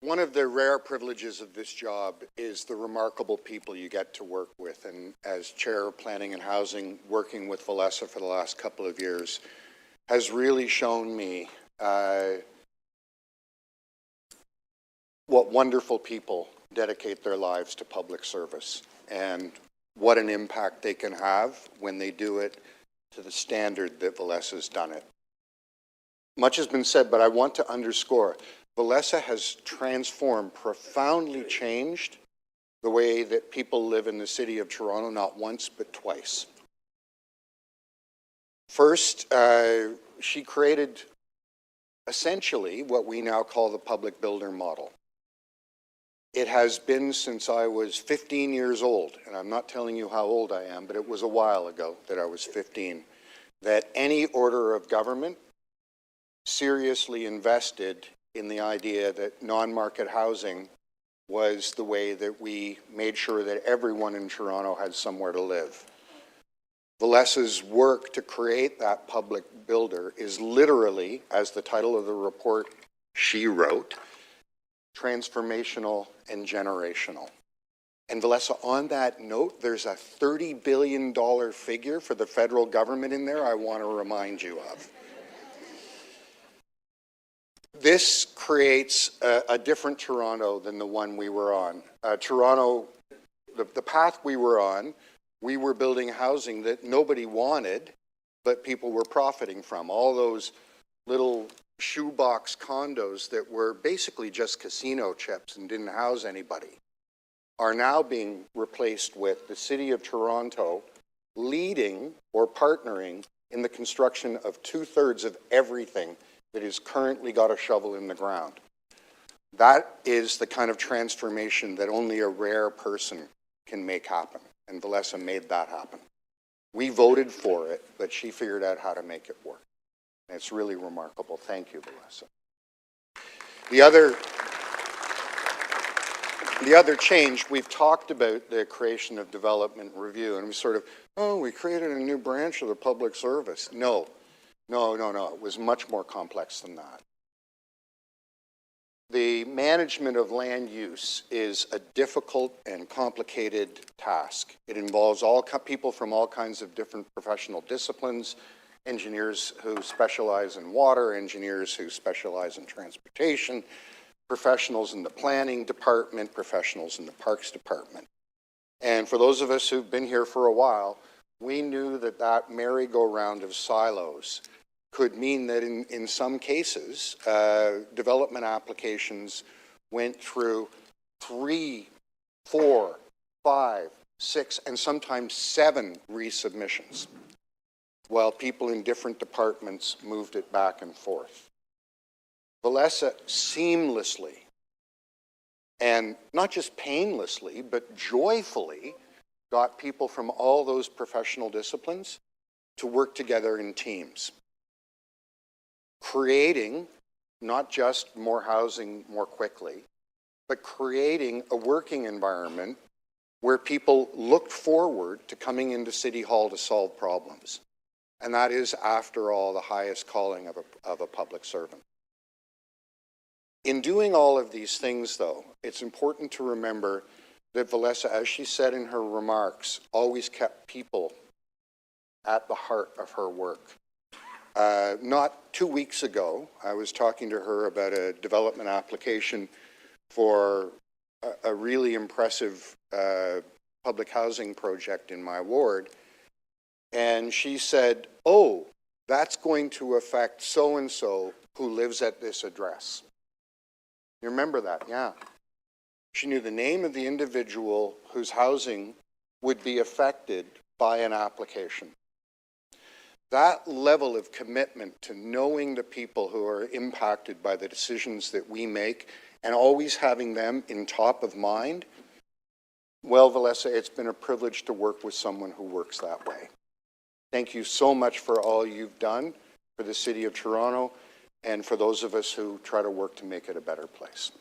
One of the rare privileges of this job is the remarkable people you get to work with. And as Chair of Planning and Housing, working with Valesa for the last couple of years has really shown me what wonderful people dedicate their lives to public service and what an impact they can have when they do it to the standard that Valesa's done it. Much has been said, but I want to underscore, Valesa has transformed, profoundly changed the way that people live in the city of Toronto, not once, but twice. First, she created essentially what we now call the public builder model. It has been since I was 15 years old, and I'm not telling you how old I am, but it was a while ago that I was 15, that any order of government seriously invested in the idea that non-market housing was the way that we made sure that everyone in Toronto had somewhere to live. Valesa's work to create that public builder is literally, as the title of the report she wrote, transformational and generational. And Valesa, on that note, there's a $30 billion figure for the federal government in there I want to remind you of. This creates a different Toronto than the one we were on. Toronto, the path we were on, we were building housing that nobody wanted, but people were profiting from. All those little shoebox condos that were basically just casino chips and didn't house anybody are now being replaced with the City of Toronto leading or partnering in the construction of 2/3 of everything that is currently got a shovel in the ground. That is the kind of transformation that only a rare person can make happen, and Valesa made that happen. We voted for it, but she figured out how to make it work. And it's really remarkable. Thank you, Valesa. The other change, we've talked about the creation of development review, and we sort of, oh, we created a new branch of the public service. No. It was much more complex than that. The management of land use is a difficult and complicated task. It involves people from all kinds of different professional disciplines, engineers who specialize in water, engineers who specialize in transportation, professionals in the planning department, professionals in the parks department. And for those of us who've been here for a while, we knew that that merry-go-round of silos could mean that in some cases, development applications went through 3, 4, 5, 6, and sometimes 7 resubmissions, while people in different departments moved it back and forth. Valesa seamlessly, and not just painlessly, but joyfully, got people from all those professional disciplines to work together in teams, creating not just more housing more quickly, but creating a working environment where people looked forward to coming into City Hall to solve problems. And that is, after all, the highest calling of a public servant. In doing all of these things, though, it's important to remember that Valesa, as she said in her remarks, always kept people at the heart of her work. Not 2 weeks ago, I was talking to her about a development application for a really impressive public housing project in my ward, and she said, oh, that's going to affect so-and-so who lives at this address. You remember that? Yeah. She knew the name of the individual whose housing would be affected by an application. That level of commitment to knowing the people who are impacted by the decisions that we make and always having them in top of mind, well, Valesa, it's been a privilege to work with someone who works that way. Thank you so much for all you've done for the City of Toronto and for those of us who try to work to make it a better place.